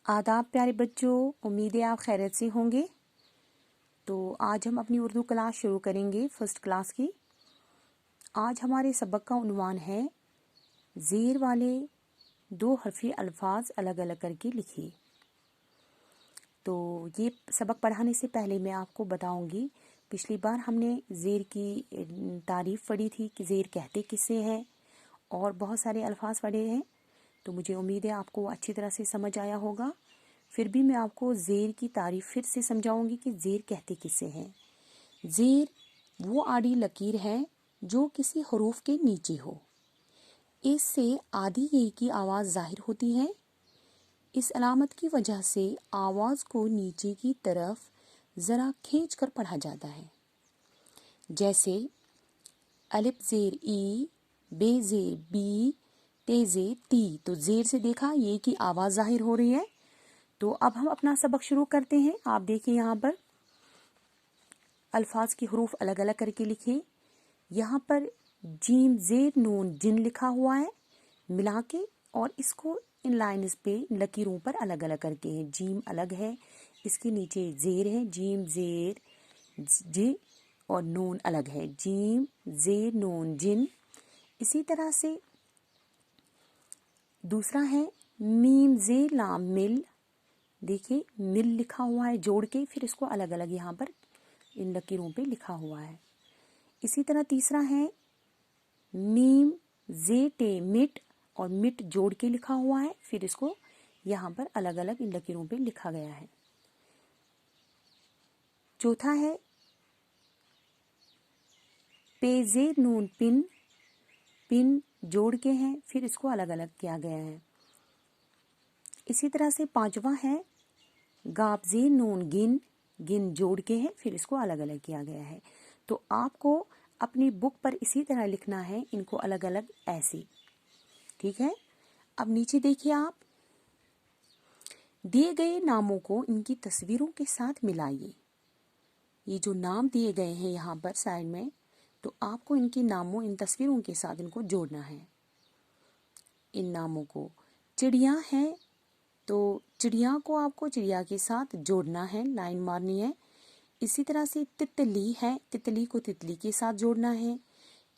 आदाब प्यारे बच्चों, उम्मीद है आप खैरियत से होंगे। तो आज हम अपनी उर्दू क्लास शुरू करेंगे फर्स्ट क्लास की। आज हमारे सबक का उन्वान है ज़ेर वाले दो हरफी अल्फाज अलग अलग करके लिखिए। तो ये सबक पढ़ाने से पहले मैं आपको बताऊंगी, पिछली बार हमने ज़ेर की तारीफ़ पढ़ी थी कि ज़ेर कहते किससे हैं और बहुत सारे अल्फाज पढ़े हैं। तो मुझे उम्मीद है आपको अच्छी तरह से समझ आया होगा। फिर भी मैं आपको ज़ेर की तारीफ़ फिर से समझाऊंगी कि ज़ेर कहते किससे हैं। ज़ेर वो आड़ी लकीर है जो किसी हरूफ के नीचे हो। इससे आधी ये की आवाज़ ज़ाहिर होती है। इस अलामत की वजह से आवाज़ को नीचे की तरफ ज़रा खींच कर पढ़ा जाता है। जैसे अलिफ ज़ेर ई, बे ज़ेर बी, ते ज़ेर ती। तो ज़ेर से देखा ये की आवाज़ ज़ाहिर हो रही है। तो अब हम अपना सबक शुरू करते हैं। आप देखिए यहाँ पर अल्फाज की हरूफ अलग अलग करके लिखिए। यहाँ पर जीम ज़ेर नून जिन लिखा हुआ है मिला के, और इसको इन लाइन्स पे लकीरों पर अलग अलग करके है। जीम अलग है, इसके नीचे ज़ेर है, जीम ज़ेर जी, और नून अलग है, जीम ज़ेर नून जिन। इसी तरह से दूसरा है मीम ज़ेर लाम मिल। देखिए मिल लिखा हुआ है जोड़ के, फिर इसको अलग अलग यहाँ पर इन लकीरों पे लिखा हुआ है। इसी तरह तीसरा है मीम जे टे मिट, और मिट जोड़ के लिखा हुआ है, फिर इसको यहाँ पर अलग अलग इन लकीरों पे लिखा गया है। चौथा है पे जे नून पिन, पिन जोड़ के हैं, फिर इसको अलग अलग किया गया है। इसी तरह से पांचवा है गाबजे नून गिन, गिन जोड़ के हैं, फिर इसको अलग अलग किया गया है। तो आपको अपनी बुक पर इसी तरह लिखना है, इनको अलग अलग ऐसे, ठीक है। अब नीचे देखिए, आप दिए गए नामों को इनकी तस्वीरों के साथ मिलाइए। ये जो नाम दिए गए हैं यहाँ पर साइड में, तो आपको इनके नामों इन तस्वीरों के साथ इनको जोड़ना है। इन नामों को चिड़िया है तो चिड़िया को आपको चिड़िया के साथ जोड़ना है, लाइन मारनी है। इसी तरह से तितली है, तितली को तितली के साथ जोड़ना है।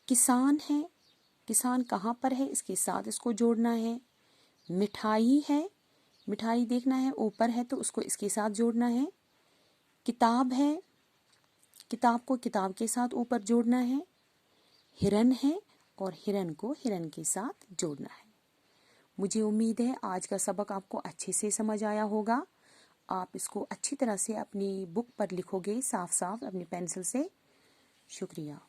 किसान है, किसान कहाँ पर है इसके साथ इसको जोड़ना है। मिठाई है, मिठाई देखना है ऊपर है तो उसको इसके साथ जोड़ना है। किताब है, किताब को किताब के साथ ऊपर जोड़ना है। हिरन है, और हिरन को हिरन के साथ जोड़ना है। मुझे उम्मीद है आज का सबक आपको अच्छे से समझ आया होगा। आप इसको अच्छी तरह से अपनी बुक पर लिखोगे साफ साफ अपनी पेंसिल से। शुक्रिया।